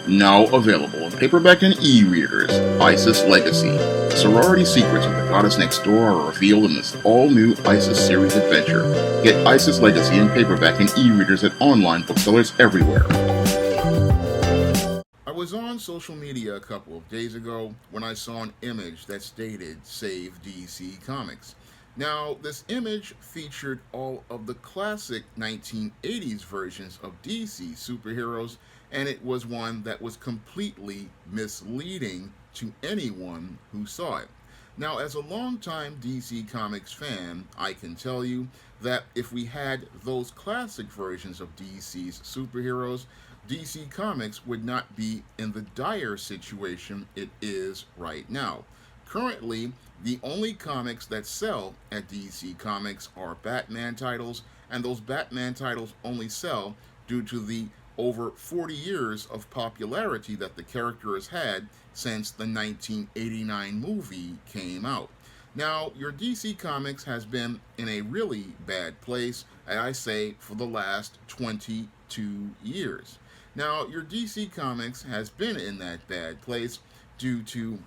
Now available in paperback and e-readers, Isis Legacy. The sorority secrets of the goddess next door are revealed in this all-new Isis series adventure. Get Isis Legacy in paperback and e-readers at online booksellers everywhere. I was on social media a couple of days ago when I saw an image that stated Save DC Comics. Now, this image featured all of the classic 1980s versions of DC superheroes, and it was one that was completely misleading to anyone who saw it. Now, as a longtime DC Comics fan, I can tell you that if we had those classic versions of DC's superheroes, DC Comics would not be in the dire situation it is right now. Currently, the only comics that sell at DC Comics are Batman titles, and those Batman titles only sell due to the over 40 years of popularity that the character has had since the 1989 movie came out. Now, your DC Comics has been in a really bad place, and I say for the last 22 years. Now, your DC Comics has been in that bad place due to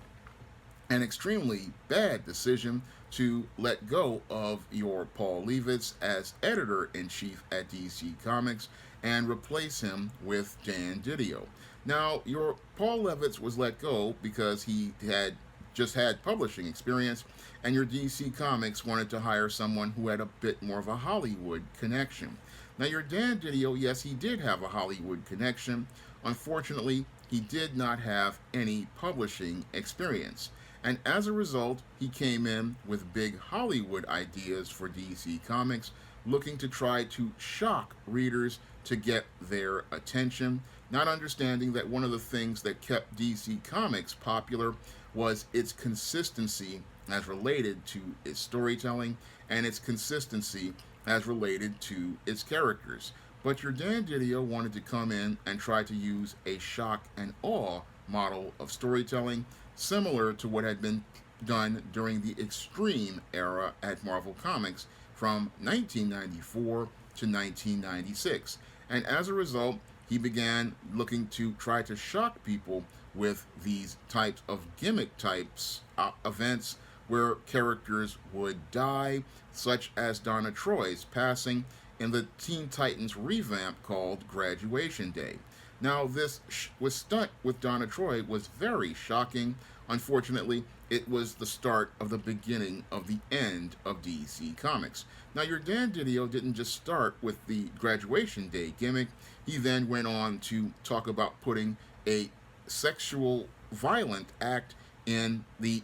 an extremely bad decision to let go of your Paul Levitz as editor in chief at DC Comics and replace him with Dan Didio. Now, your Paul Levitz was let go because he had just had publishing experience, and your DC Comics wanted to hire someone who had a bit more of a Hollywood connection. Now, your Dan Didio, yes, he did have a Hollywood connection. Unfortunately, he did not have any publishing experience. And as a result, he came in with big Hollywood ideas for DC Comics, looking to try to shock readers to get their attention, not understanding that one of the things that kept DC Comics popular was its consistency as related to its storytelling and its consistency as related to its characters. But your Dan Didio wanted to come in and try to use a shock and awe model of storytelling, similar to what had been done during the Extreme era at Marvel Comics from 1994 to 1996. And as a result, he began looking to try to shock people with these types of gimmick types events where characters would die, such as Donna Troy's passing in the Teen Titans revamp called Graduation Day. Now, this was stunt with Donna Troy was very shocking. Unfortunately, it was the start of the beginning of the end of DC Comics. Now, your Dan Didio didn't just start with the Graduation Day gimmick. He then went on to talk about putting a sexual violent act in the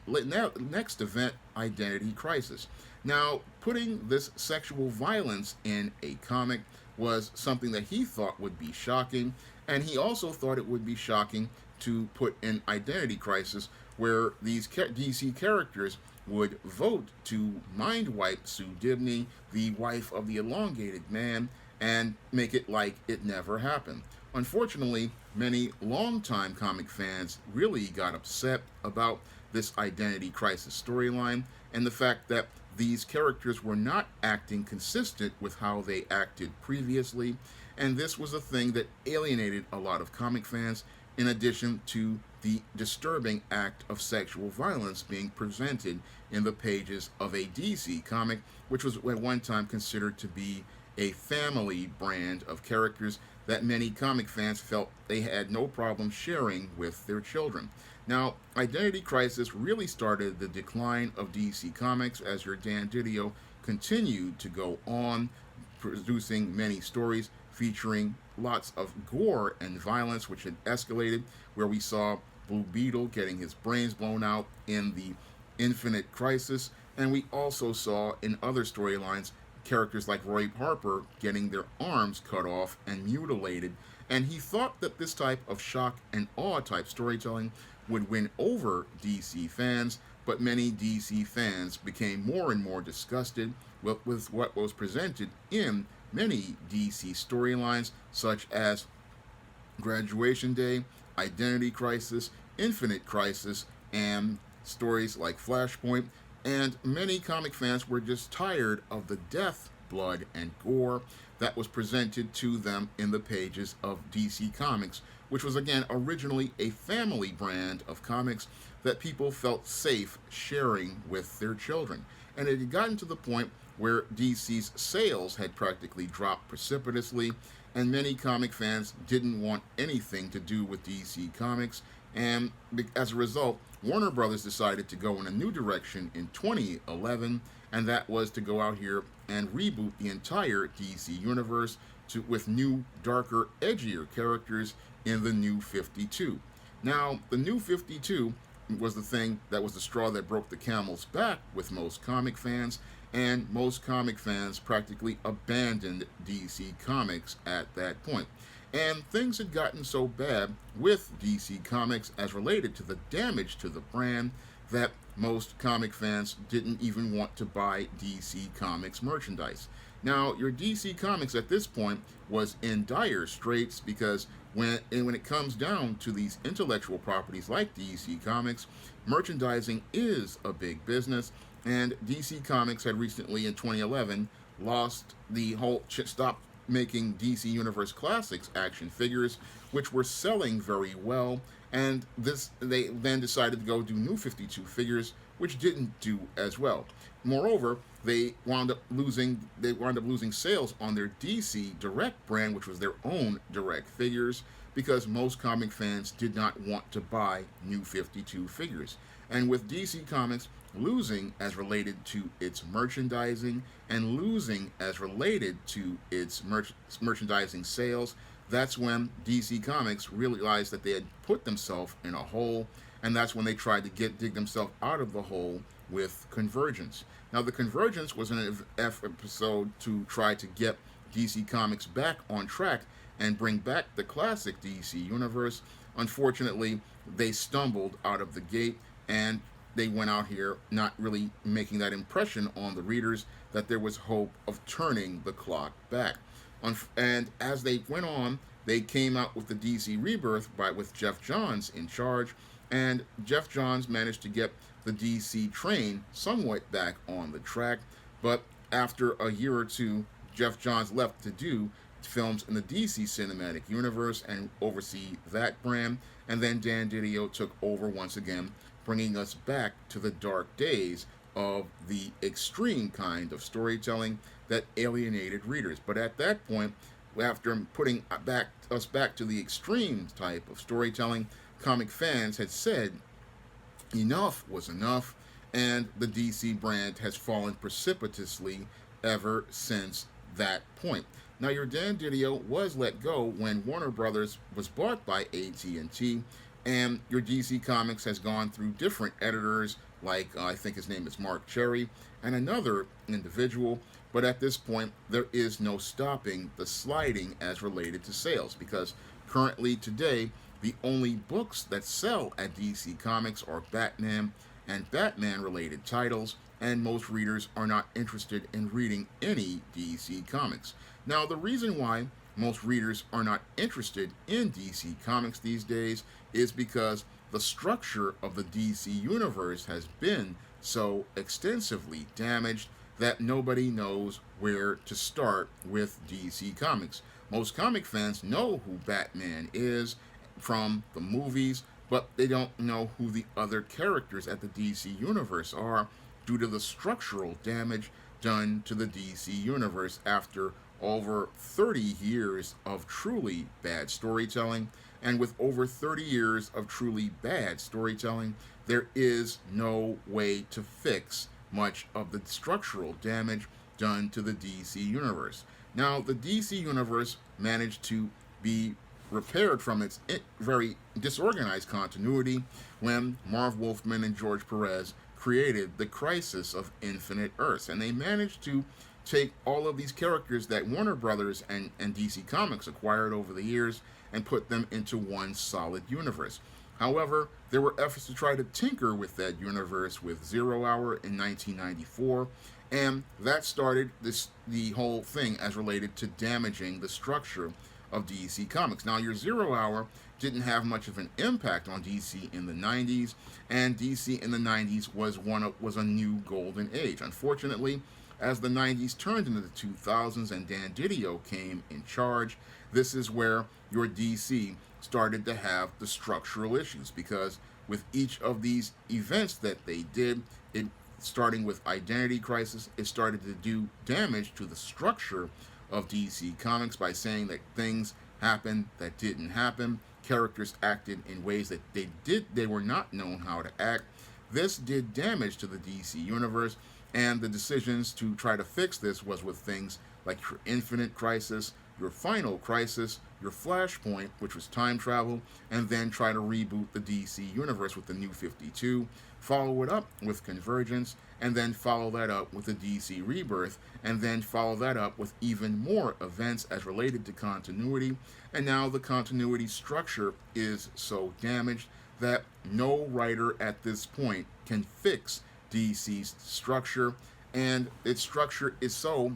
next event, Identity Crisis. Now, putting this sexual violence in a comic was something that he thought would be shocking, and he also thought it would be shocking to put in Identity Crisis where these DC characters would vote to mind wipe Sue Dibney, the wife of the elongated man, and make it like it never happened. Unfortunately, many longtime comic fans really got upset about this Identity Crisis storyline and the fact that these characters were not acting consistent with how they acted previously, and this was a thing that alienated a lot of comic fans, in addition to the disturbing act of sexual violence being presented in the pages of a DC comic, which was at one time considered to be a family brand of characters that many comic fans felt they had no problem sharing with their children. Now, Identity Crisis really started the decline of DC Comics as your Dan Didio continued to go on, producing many stories featuring lots of gore and violence, which had escalated, where we saw Blue Beetle getting his brains blown out in the Infinite Crisis, and we also saw in other storylines characters like Roy Harper getting their arms cut off and mutilated, and he thought that this type of shock and awe type storytelling would win over DC fans, but many DC fans became more and more disgusted with what was presented in many DC storylines, such as Graduation Day, Identity Crisis, Infinite Crisis, and stories like Flashpoint. And many comic fans were just tired of the death, blood, and gore that was presented to them in the pages of DC Comics, which was again originally a family brand of comics that people felt safe sharing with their children. And it had gotten to the point where DC's sales had practically dropped precipitously, and many comic fans didn't want anything to do with DC Comics. And as a result, Warner Brothers decided to go in a new direction in 2011, and that was to go out here and reboot the entire DC universe with new, darker, edgier characters in the New 52. Now, the New 52 was the thing that was the straw that broke the camel's back with most comic fans, and most comic fans practically abandoned DC Comics at that point. And things had gotten so bad with DC Comics as related to the damage to the brand that most comic fans didn't even want to buy DC Comics merchandise. Now, your DC Comics at this point was in dire straits because when it comes down to these intellectual properties like DC Comics, merchandising is a big business, and DC Comics had recently in 2011 lost the whole stopped making DC Universe Classics action figures, which were selling very well, and they then decided to go do New 52 figures, which didn't do as well. Moreover, they wound up losing sales on their DC Direct brand, which was their own direct figures, because most comic fans did not want to buy New 52 figures. And with DC Comics losing as related to its merchandising and losing as related to its merchandising sales, that's when DC Comics realized that they had put themselves in a hole, and that's when they tried to dig themselves out of the hole with Convergence. Now, the Convergence was an episode to try to get DC Comics back on track and bring back the classic DC universe. Unfortunately, they stumbled out of the gate, and they went out here not really making that impression on the readers that there was hope of turning the clock back. And as they went on, they came out with the DC Rebirth with Geoff Johns in charge, and Geoff Johns managed to get the DC train somewhat back on the track. But after a year or two, Geoff Johns left to do films in the DC Cinematic Universe and oversee that brand, and then Dan Didio took over once again, bringing us back to the dark days of the extreme kind of storytelling that alienated readers. But at that point, after putting us back to the extreme type of storytelling, comic fans had said enough was enough, and the DC brand has fallen precipitously ever since that point. Now, your Dan Didio was let go when Warner Brothers was bought by AT&T, and your DC Comics has gone through different editors, like I think his name is Mark Cherry, and another individual. But at this point, there is no stopping the sliding as related to sales, because currently today, the only books that sell at DC Comics are Batman and Batman-related titles, and most readers are not interested in reading any DC Comics. Now, the reason why most readers are not interested in DC Comics these days is because the structure of the DC Universe has been so extensively damaged that nobody knows where to start with DC Comics. Most comic fans know who Batman is from the movies, but they don't know who the other characters at the DC Universe are due to the structural damage done to the DC Universe after over 30 years of truly bad storytelling. And with over 30 years of truly bad storytelling, there is no way to fix much of the structural damage done to the DC Universe. Now, the DC Universe managed to be repaired from its very disorganized continuity when Marv Wolfman and George Perez created the Crisis of Infinite Earths. And they managed to take all of these characters that Warner Brothers and DC Comics acquired over the years and put them into one solid universe. However, there were efforts to try to tinker with that universe with Zero Hour in 1994, and that started the whole thing as related to damaging the structure of DC Comics. Now, your Zero Hour didn't have much of an impact on DC in the 90s, and DC in the 90s was a new golden age. Unfortunately, As the 90s turned into the 2000s and Dan Didio came in charge, this is where your DC started to have the structural issues, because with each of these events that they did, it starting with Identity Crisis, it started to do damage to the structure of DC Comics by saying that things happened that didn't happen. Characters acted in ways that they were not known how to act. This did damage to the DC universe, and the decisions to try to fix this was with things like your Infinite Crisis, your Final Crisis, your Flashpoint, which was time travel, and then try to reboot the DC universe with the New 52, follow it up with Convergence, and then follow that up with the DC Rebirth, and then follow that up with even more events as related to continuity. And now the continuity structure is so damaged that no writer at this point can fix DC's structure, and its structure is so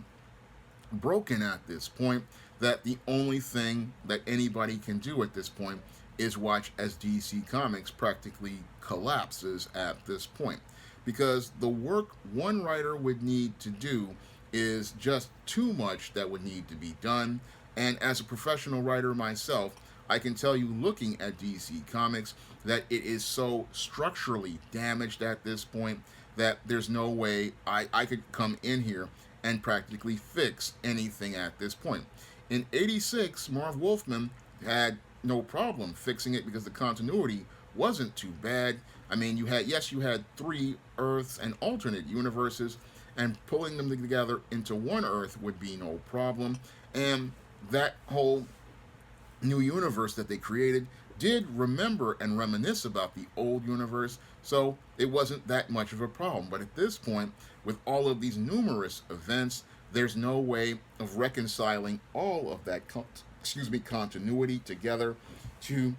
broken at this point that the only thing that anybody can do at this point is watch as DC Comics practically collapses at this point. Because the work one writer would need to do is just too much that would need to be done. And as a professional writer myself, I can tell you, looking at DC Comics, that it is so structurally damaged at this point that there's no way I could come in here and practically fix anything at this point. In 86, Marv Wolfman had no problem fixing it because the continuity wasn't too bad. I mean, you had 3 Earths and alternate universes, and pulling them together into one Earth would be no problem. And that whole new universe that they created did remember and reminisce about the old universe, so it wasn't that much of a problem. But at this point, with all of these numerous events, there's no way of reconciling all of that continuity together to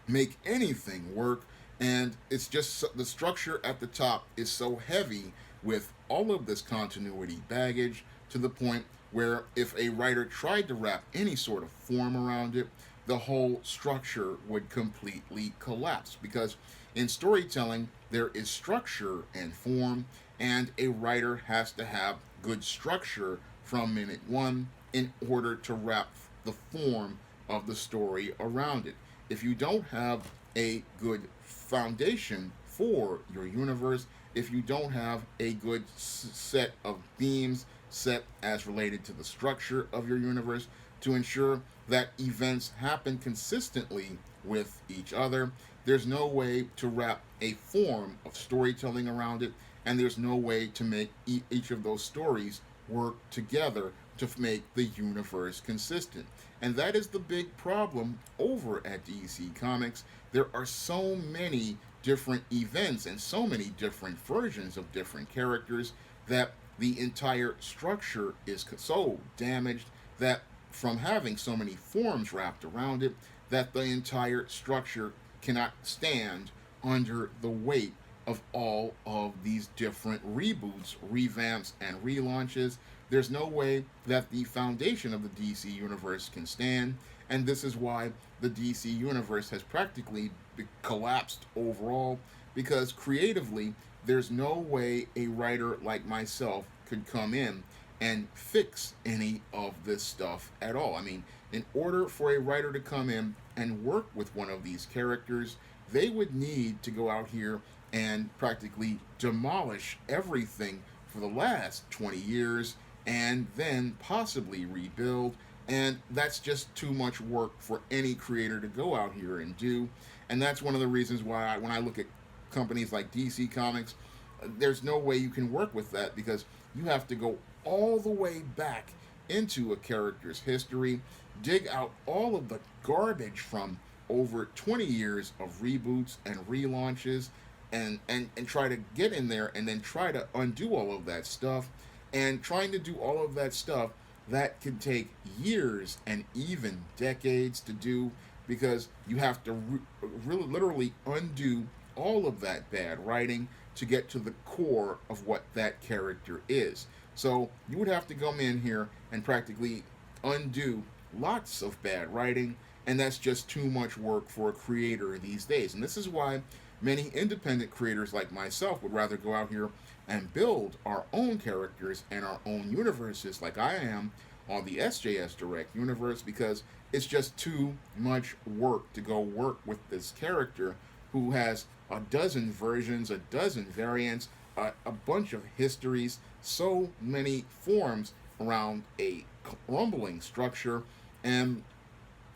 make anything work. And it's just the structure at the top is so heavy with all of this continuity baggage, to the point where if a writer tried to wrap any sort of form around it, the whole structure would completely collapse. Because in storytelling, there is structure and form, and a writer has to have good structure from minute one in order to wrap the form of the story around it. If you don't have a good foundation for your universe, if you don't have a good set of themes set as related to the structure of your universe to ensure that events happen consistently with each other, there's no way to wrap a form of storytelling around it, and there's no way to make each of those stories work together to make the universe consistent. And that is the big problem over at DC Comics. There are so many different events and so many different versions of different characters that the entire structure is so damaged that from having so many forms wrapped around it, that the entire structure cannot stand under the weight of all of these different reboots, revamps, and relaunches. There's no way that the foundation of the DC universe can stand, and this is why the DC universe has practically collapsed overall, because creatively, there's no way a writer like myself could come in and fix any of this stuff at all. I mean, in order for a writer to come in and work with one of these characters, they would need to go out here and practically demolish everything for the last 20 years and then possibly rebuild. And that's just too much work for any creator to go out here and do. And that's one of the reasons why when I look at companies like DC Comics, there's no way you can work with that, because you have to go all the way back into a character's history, dig out all of the garbage from over 20 years of reboots and relaunches, and try to get in there and then try to undo all of that stuff. And trying to do all of that stuff, that can take years and even decades to do, because you have to really literally undo all of that bad writing to get to the core of what that character is. So you would have to come in here and practically undo lots of bad writing, and that's just too much work for a creator these days. And this is why many independent creators like myself would rather go out here and build our own characters and our own universes, like I am on the SJS Direct universe, because it's just too much work to go work with this character who has a dozen versions, a dozen variants, a bunch of histories, so many forms around a crumbling structure, and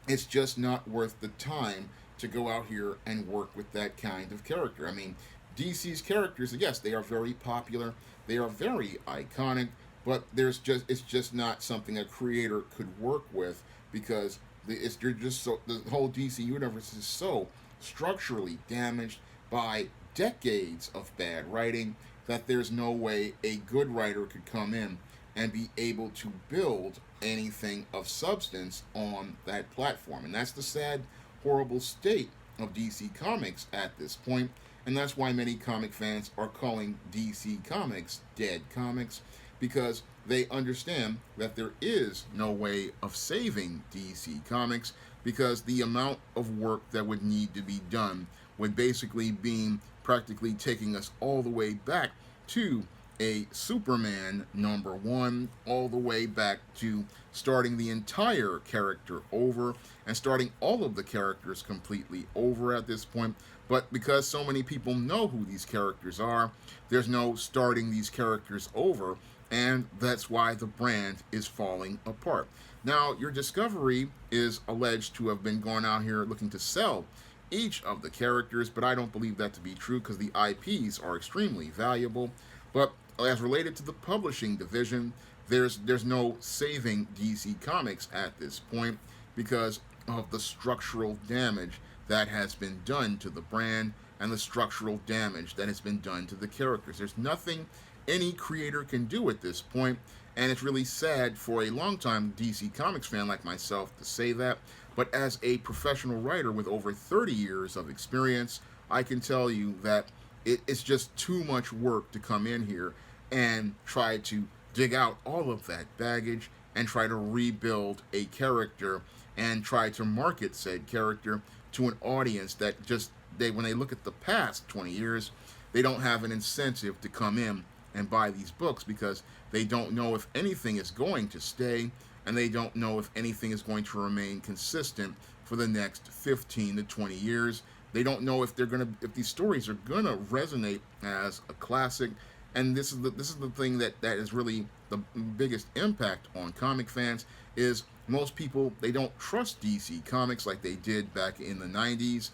it's just not worth the time to go out here and work with that kind of character. I mean, DC's characters, yes, they are very popular, they are very iconic, but it's just not something a creator could work with, because you're just so, the whole DC universe is so structurally damaged by decades of bad writing that there's no way a good writer could come in and be able to build anything of substance on that platform. And that's the sad, horrible state of DC Comics at this point. And that's why many comic fans are calling DC Comics dead comics, because they understand that there is no way of saving DC Comics, because the amount of work that would need to be done would basically be practically taking us all the way back to a Superman #1, all the way back to starting the entire character over and starting all of the characters completely over at this point. But because so many people know who these characters are, there's no starting these characters over, and that's why the brand is falling apart. Now, your Discovery is alleged to have been going out here looking to sell each of the characters, but I don't believe that to be true, because the IPs are extremely valuable. But as related to the publishing division, there's no saving DC Comics at this point, because of the structural damage that has been done to the brand and the structural damage that has been done to the characters. There's nothing any creator can do at this point, and it's really sad for a longtime DC Comics fan like myself to say that. But as a professional writer with over 30 years of experience, I can tell you that it's just too much work to come in here and try to dig out all of that baggage and try to rebuild a character and try to market said character to an audience that just, when they look at the past 20 years, they don't have an incentive to come in and buy these books, because they don't know if anything is going to stay, and they don't know if anything is going to remain consistent for the next 15 to 20 years. They don't know if if these stories are gonna resonate as a classic. And this is the thing that is really the biggest impact on comic fans, is most people, they don't trust DC Comics like they did back in the 90s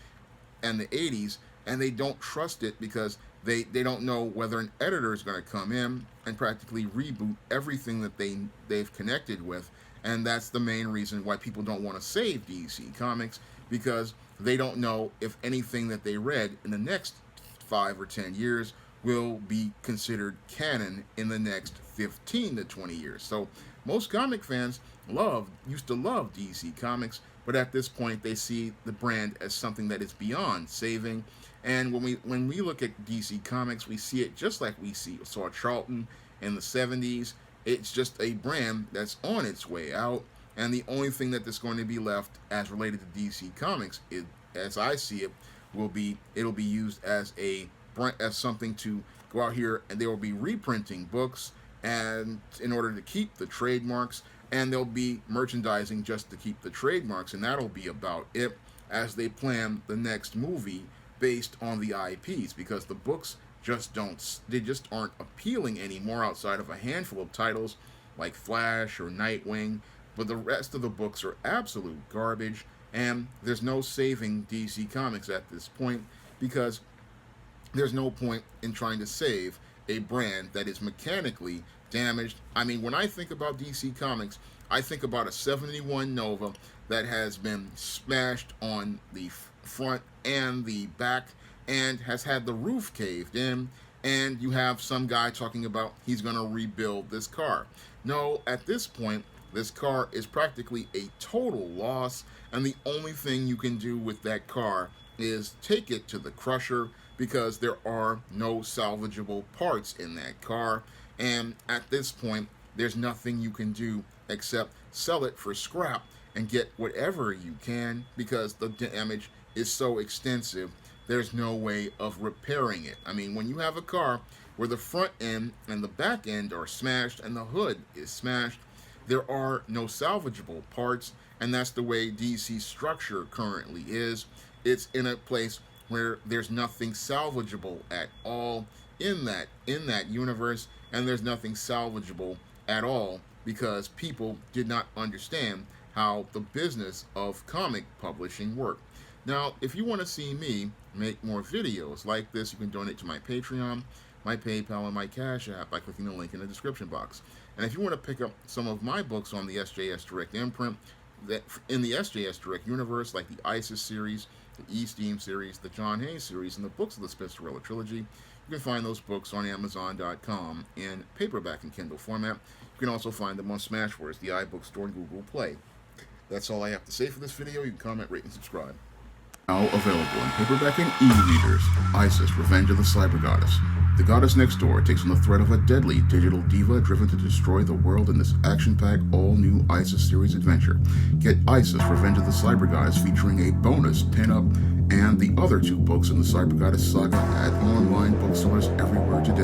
and the 80s, and they don't trust it because they don't know whether an editor is going to come in and practically reboot everything that they've connected with. And that's the main reason why people don't want to save DC Comics, because they don't know if anything that they read in the next 5 or 10 years will be considered canon in the next 15 to 20 years. So most comic fans used to love DC Comics, but at this point they see the brand as something that is beyond saving. And when we look at DC Comics, we see it just like we saw Charlton in the 70s. It's just a brand that's on its way out, and the only thing that is going to be left as related to DC Comics, as I see it, it'll be used as something to go out here, and they will be reprinting books, and in order to keep the trademarks, and they'll be merchandising just to keep the trademarks, and that'll be about it as they plan the next movie based on the IPs, because the books just aren't appealing anymore outside of a handful of titles like Flash or Nightwing, but the rest of the books are absolute garbage, and there's no saving DC Comics at this point, because there's no point in trying to save a brand that is mechanically damaged. I mean, when I think about DC Comics, I think about a 71 Nova that has been smashed on the front and the back and has had the roof caved in, and you have some guy talking about he's going to rebuild this car. No, at this point, this car is practically a total loss, and the only thing you can do with that car is take it to the crusher, because there are no salvageable parts in that car, and at this point there's nothing you can do except sell it for scrap and get whatever you can because the damage is so extensive. There's no way of repairing it. I mean, when you have a car where the front end and the back end are smashed and the hood is smashed, there are no salvageable parts, and that's the way DC's structure currently is. It's in a place where there's nothing salvageable at all in that universe, and there's nothing salvageable at all because people did not understand how the business of comic publishing worked. Now, if you want to see me make more videos like this, you can donate to my Patreon, my PayPal, and my Cash App by clicking the link in the description box. And if you want to pick up some of my books on the SJS Direct imprint, that in the SJS Direct universe, like the ISIS series, the E-Steam series, the John Hayes series, and the books of the Spinsterella trilogy, you can find those books on Amazon.com in paperback and Kindle format. You can also find them on Smashwords, the iBookstore, and Google Play. That's all I have to say for this video. You can comment, rate, and subscribe. Now available in paperback and e-readers, ISIS, Revenge of the Cyber Goddess. The goddess next door takes on the threat of a deadly digital diva driven to destroy the world in this action-packed, all-new ISIS series adventure. Get ISIS, Revenge of the Cyber Goddess featuring a bonus pin-up and the other 2 books in the Cyber Goddess saga at online bookstores everywhere today.